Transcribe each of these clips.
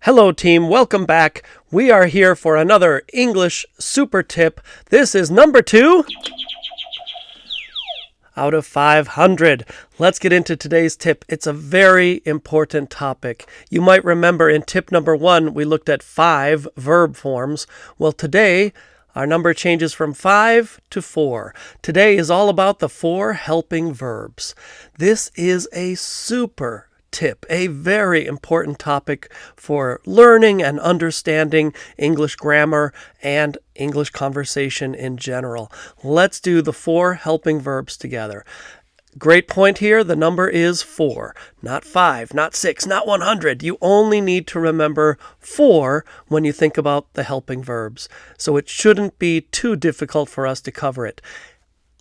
Hello team, welcome back. We are here for another English super tip. This is number 2 out of 500. Let's get into today's tip. It's a very important topic. You might remember in tip number 1, we looked at 5 verb forms. Well, today our number changes from 5 to 4. Today is all about the 4 helping verbs. This is a super tip, a very important topic for learning and understanding English grammar and English conversation in general. Let's do the 4 helping verbs together. Great point here. The number is 4, not 5, not 6, not 100. You only need to remember 4 when you think about the helping verbs. So it shouldn't be too difficult for us to cover it.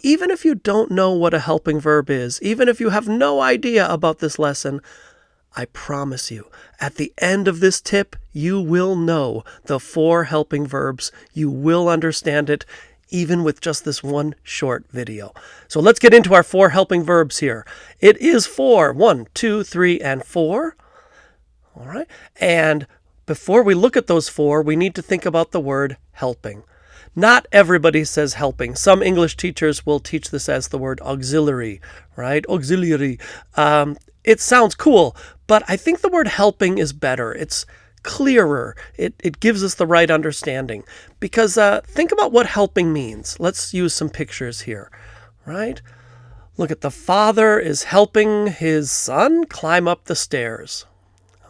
Even if you don't know what a helping verb is, even if you have no idea about this lesson, I promise you, at the end of this tip, you will know the 4 helping verbs. You will understand it, even with just this one short video. So let's get into our 4 helping verbs here. It is 4. 1, 2, 3, and 4. All right. And before we look at those 4, we need to think about the word helping. Not everybody says helping. Some English teachers will teach this as the word auxiliary, right? Auxiliary. It sounds cool, but I think the word helping is better. It's clearer. It gives us the right understanding. Because think about what helping means. Let's use some pictures here, right? Look at the father is helping his son climb up the stairs.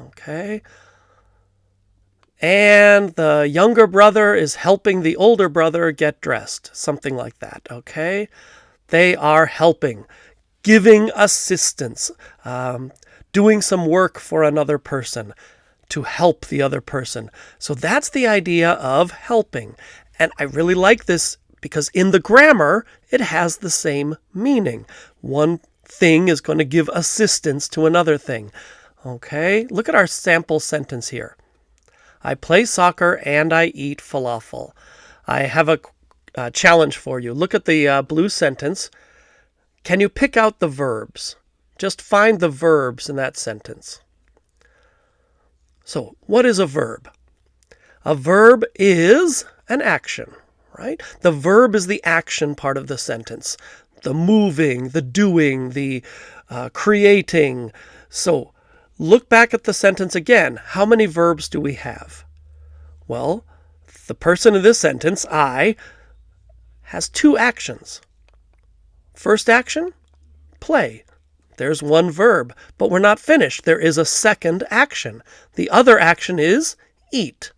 Okay. And the younger brother is helping the older brother get dressed. Something like that, okay? They are helping, giving assistance, doing some work for another person to help the other person. So that's the idea of helping. And I really like this because in the grammar, it has the same meaning. One thing is going to give assistance to another thing. Okay, look at our sample sentence here. I play soccer and I eat falafel. I have a challenge for you. Look at the blue sentence. Can you pick out the verbs? Just find the verbs in that sentence. So, what is a verb? A verb is an action, right? The verb is the action part of the sentence. The moving, the doing, the creating. So, look back at the sentence again. How many verbs do we have? Well, the person in this sentence, I, has 2 actions. First action, play. There's one verb, but we're not finished. There is a second action. The other action is eat.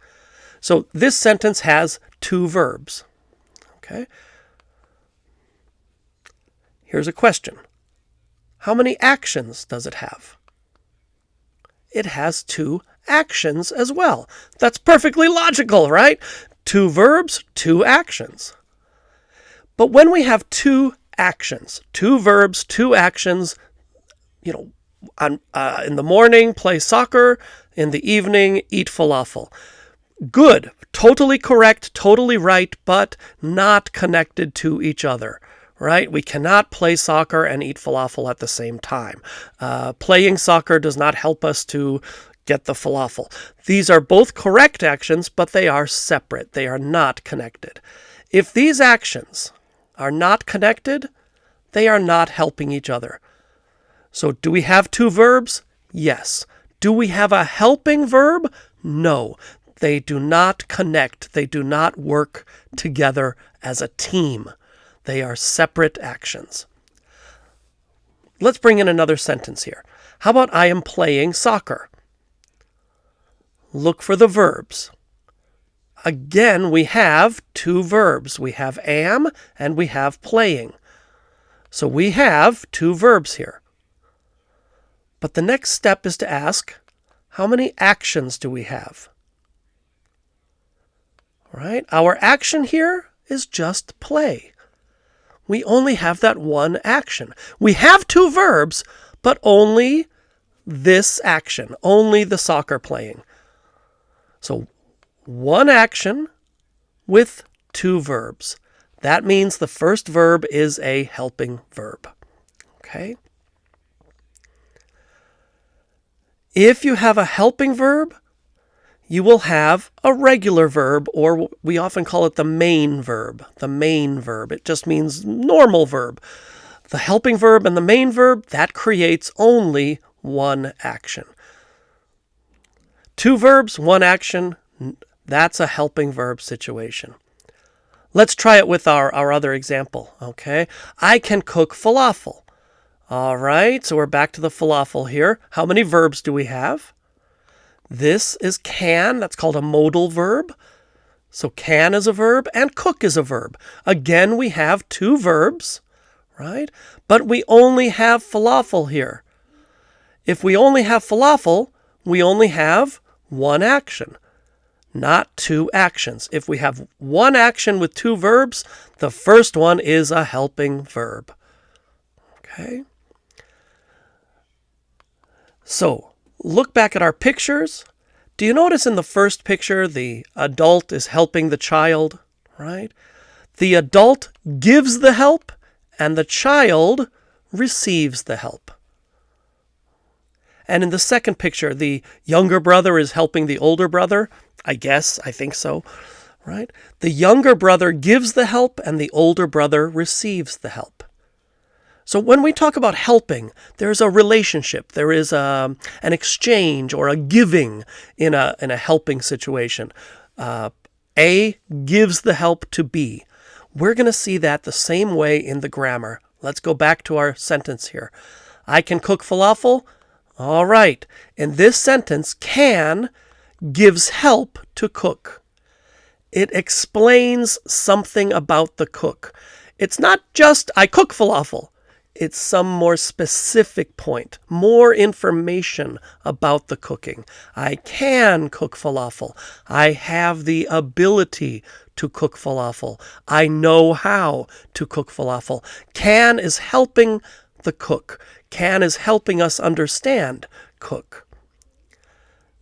So this sentence has 2 verbs. Okay? Here's a question. How many actions does it have? It has 2 actions as well. That's perfectly logical, right? 2 verbs, 2 actions. But when we have 2 actions, 2 verbs, 2 actions, in the morning, play soccer, in the evening, eat falafel. Good, totally correct, totally right, but not connected to each other. Right? We cannot play soccer and eat falafel at the same time. Playing soccer does not help us to get the falafel. These are both correct actions, but they are separate. They are not connected. If these actions are not connected, they are not helping each other. So do we have 2 verbs? Yes. Do we have a helping verb? No. They do not connect. They do not work together as a team. They are separate actions. Let's bring in another sentence here. How about I am playing soccer? Look for the verbs. Again, we have 2 verbs. We have am and we have playing. So we have 2 verbs here. But the next step is to ask, how many actions do we have? All right, our action here is just play. We only have that one action. We have 2 verbs, but only this action, only the soccer playing. So one action with 2 verbs. That means the first verb is a helping verb. Okay? If you have a helping verb, you will have a regular verb, or we often call it the main verb. The main verb. It just means normal verb. The helping verb and the main verb, that creates only one action. Two verbs, one action, that's a helping verb situation. Let's try it with our other example, okay? I can cook falafel. All right, so we're back to the falafel here. How many verbs do we have? This is can, that's called a modal verb. So can is a verb and cook is a verb. Again, we have two verbs, right? But we only have falafel here. If we only have falafel, we only have one action, not two actions. If we have one action with two verbs, the first one is a helping verb. Okay? So, look back at our pictures. Do you notice in the first picture, the adult is helping the child, right? The adult gives the help and the child receives the help. And in the second picture, the younger brother is helping the older brother. I think so, right? The younger brother gives the help and the older brother receives the help. So when we talk about helping, there's a relationship. There is an exchange or a giving in a helping situation. A gives the help to B. We're going to see that the same way in the grammar. Let's go back to our sentence here. I can cook falafel. All right. In this sentence, can gives help to cook. It explains something about the cook. It's not just I cook falafel. It's some more specific point, more information about the cooking. I can cook falafel. I have the ability to cook falafel. I know how to cook falafel. Can is helping the cook. Can is helping us understand cook.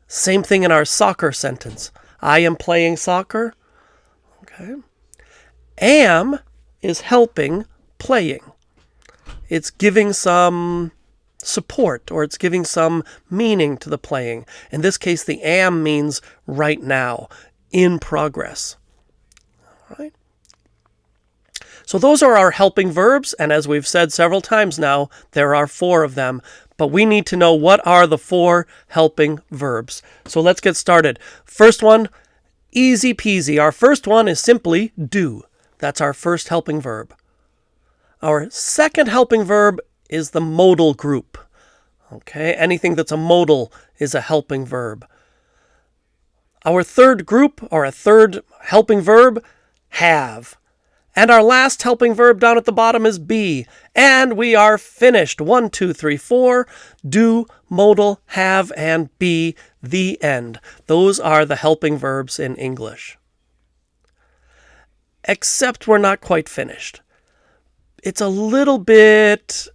Same thing in our soccer sentence. I am playing soccer. Okay. Am is helping playing. It's giving some support or it's giving some meaning to the playing. In this case, the am means right now, in progress. All right. So those are our helping verbs, and as we've said several times now, there are 4 of them, but we need to know what are the 4 helping verbs. So let's get started. First one, easy peasy. Our first one is simply do. That's our first helping verb. Our second helping verb is the modal group. Okay, anything that's a modal is a helping verb. Our third group, or a third helping verb, have. And our last helping verb down at the bottom is be. And we are finished. 1, 2, 3, 4. Do, modal, have, and be. The end. Those are the helping verbs in English. Except we're not quite finished. It's a little bit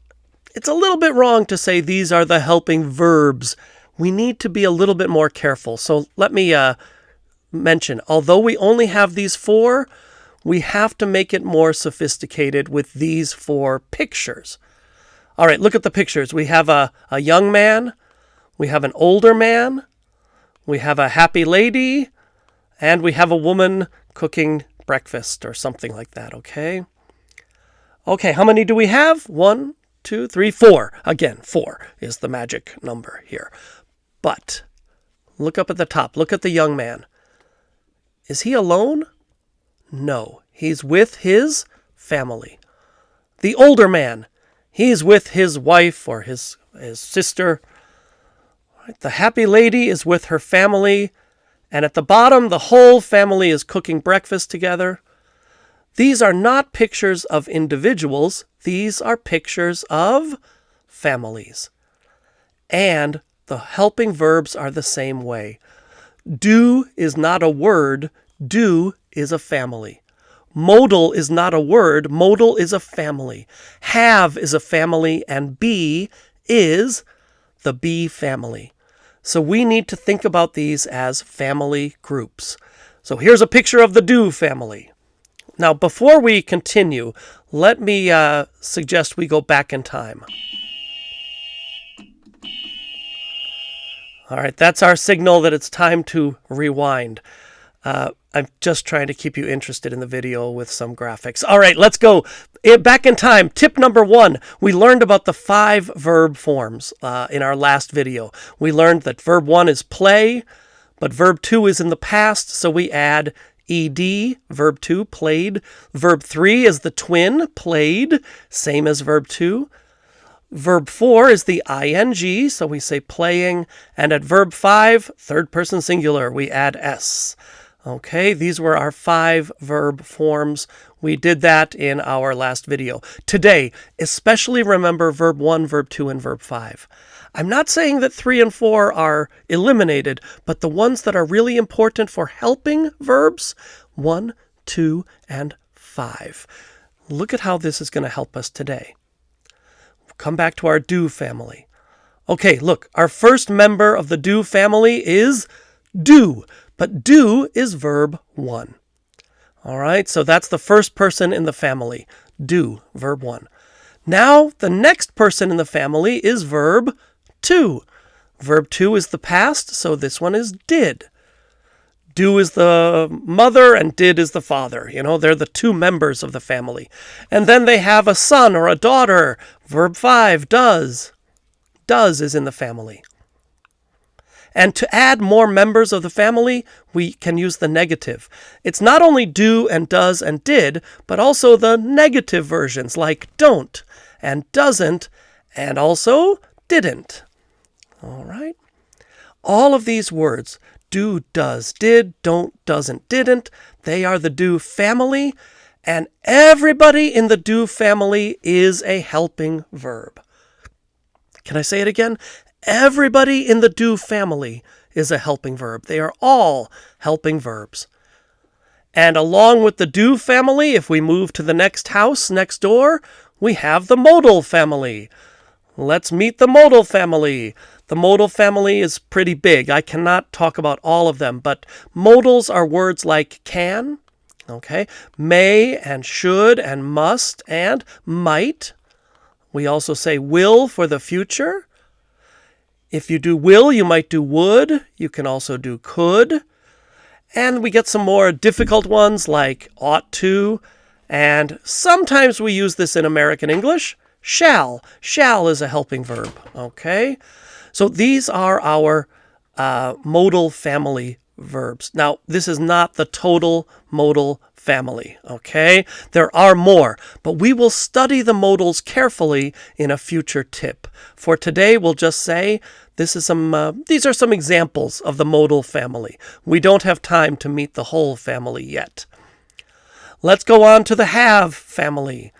wrong to say these are the helping verbs. We need to be a little bit more careful. So let me mention, although we only have these 4, we have to make it more sophisticated with these 4 pictures. All right, look at the pictures. We have a young man, we have an older man, we have a happy lady, and we have a woman cooking breakfast or something like that, okay? Okay, how many do we have? 1, 2, 3, 4. Again, 4 is the magic number here. But look up at the top. Look at the young man. Is he alone? No, he's with his family. The older man, he's with his wife or his sister. The happy lady is with her family. And at the bottom, the whole family is cooking breakfast together. These are not pictures of individuals. These are pictures of families. And the helping verbs are the same way. Do is not a word. Do is a family. Modal is not a word. Modal is a family. Have is a family, and be is the be family. So we need to think about these as family groups. So here's a picture of the do family. Now, before we continue, let me suggest we go back in time. All right, that's our signal that it's time to rewind. I'm just trying to keep you interested in the video with some graphics. All right, let's go back in time. Tip number 1, we learned about the 5 verb forms in our last video. We learned that verb 1 is play, but verb 2 is in the past, so we add ed, verb 2, played. Verb 3 is the twin, played, same as verb 2. Verb 4 is the ing, so we say playing. And at verb 5, third person singular, we add s. Okay, these were our 5 verb forms. We did that in our last video. Today, especially remember verb 1, verb 2, and verb 5. I'm not saying that 3 and 4 are eliminated, but the ones that are really important for helping verbs, 1, 2, and 5. Look at how this is going to help us today. Come back to our do family. Okay, look, our first member of the do family is do. But do is verb 1. All right, so that's the first person in the family. Do, verb 1. Now, the next person in the family is verb 2. Verb 2 is the past, so this one is did. Do is the mother and did is the father. You know, they're the 2 members of the family. And then they have a son or a daughter. Verb 5, does. Does is in the family. And to add more members of the family, we can use the negative. It's not only do and does and did, but also the negative versions like don't and doesn't and also didn't. All right? All of these words, do, does, did, don't, doesn't, didn't, they are the do family, and everybody in the do family is a helping verb. Can I say it again? Everybody in the do family is a helping verb. They are all helping verbs. And along with the do family, if we move to the next house next door, we have the modal family. Let's meet the modal family. The modal family is pretty big. I cannot talk about all of them, but modals are words like can, okay, may and should and must and might. We also say will for the future. If you do will, you might do would. You can also do could. And we get some more difficult ones like ought to. And sometimes we use this in American English. Shall. Shall is a helping verb. Okay? So these are our modal family verbs. Now, this is not the total modal family, okay? There are more, but we will study the modals carefully in a future tip. For today, we'll just say these are some examples of the modal family. We don't have time to meet the whole family yet. Let's go on to the have family.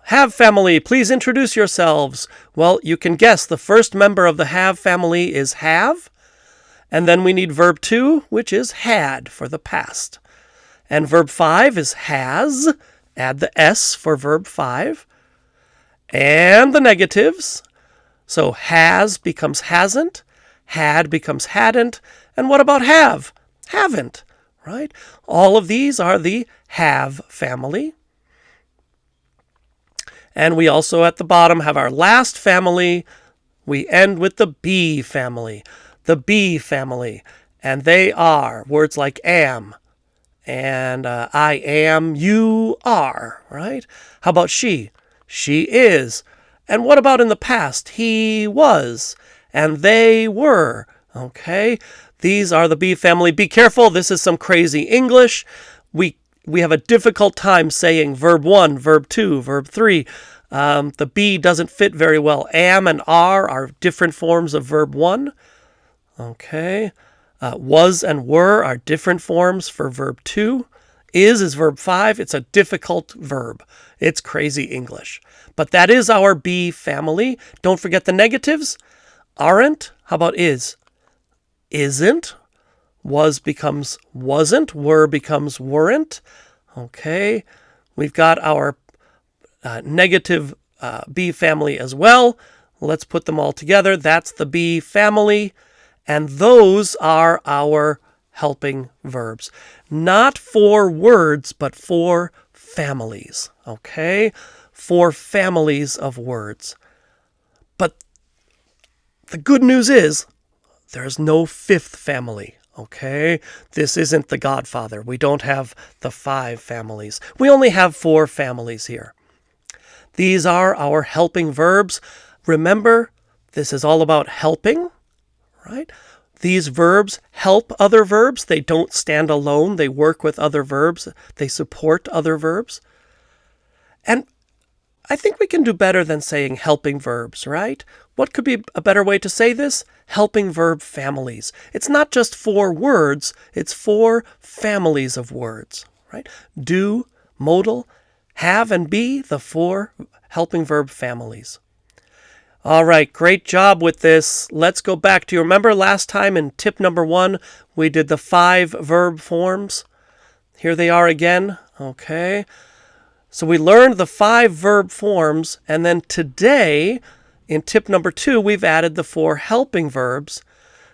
Have family, please introduce yourselves. Well, you can guess the first member of the have family is have. And then we need verb 2, which is had for the past. And verb 5 is has. Add the s for verb 5. And the negatives. So has becomes hasn't. Had becomes hadn't. And what about have? Haven't, right? All of these are the have family. And we also at the bottom have our last family. We end with the be family. The be family. And they are words like am and I am, you are, right? How about she? She is. And what about in the past? He was and they were, okay? These are the be family. Be careful. This is some crazy English. We have a difficult time saying verb 1, verb 2, verb 3. The be doesn't fit very well. Am and are different forms of verb 1. Okay. Was and were are different forms for verb 2. Is verb 5. It's a difficult verb. It's crazy English. But that is our be family. Don't forget the negatives. Aren't. How about is? Isn't. Was becomes wasn't. Were becomes weren't. Okay. We've got our negative be family as well. Let's put them all together. That's the be family. And those are our helping verbs. Not for words, but for families. Okay? For families of words. But the good news is, There's no fifth family. Okay, this isn't The Godfather. We don't have the 5 families. We only have 4 families here. These are our helping verbs. Remember, this is all about helping, right? These verbs help other verbs. They don't stand alone. They work with other verbs. They support other verbs. And I think we can do better than saying helping verbs, right? What could be a better way to say this? Helping verb families. It's not just 4 words, it's 4 families of words, right? Do, modal, have, and be, the 4 helping verb families. All right, great job with this. Let's go back. Do you remember last time in tip number 1, we did the 5 verb forms? Here they are again, okay? So we learned the 5 verb forms, and then today, in tip number 2, we've added the 4 helping verbs.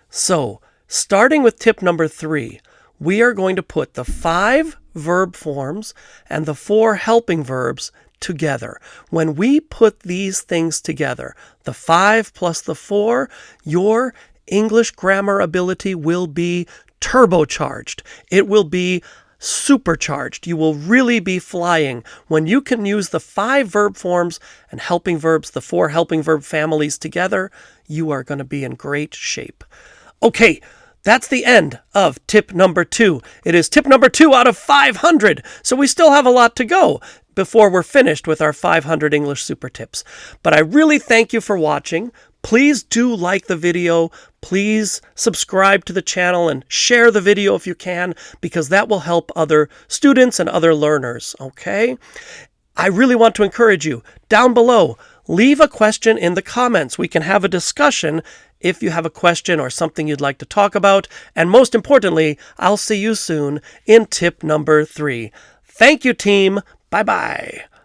So, starting with tip number 3, we are going to put the 5 verb forms and the 4 helping verbs together. When we put these things together, the 5 plus the 4, your English grammar ability will be turbocharged. It will be supercharged. You will really be flying when you can use the 5 verb forms and helping verbs, the 4 helping verb families together. You are going to be in great shape. Okay, that's the end of tip number 2. It is tip number 2 out of 500, so we still have a lot to go before we're finished with our 500 English super tips. But I really thank you for watching. Please do like the video. Please subscribe to the channel and share the video if you can, because that will help other students and other learners, okay? I really want to encourage you, down below, leave a question in the comments. We can have a discussion if you have a question or something you'd like to talk about. And most importantly, I'll see you soon in tip number 3. Thank you, team. Bye-bye.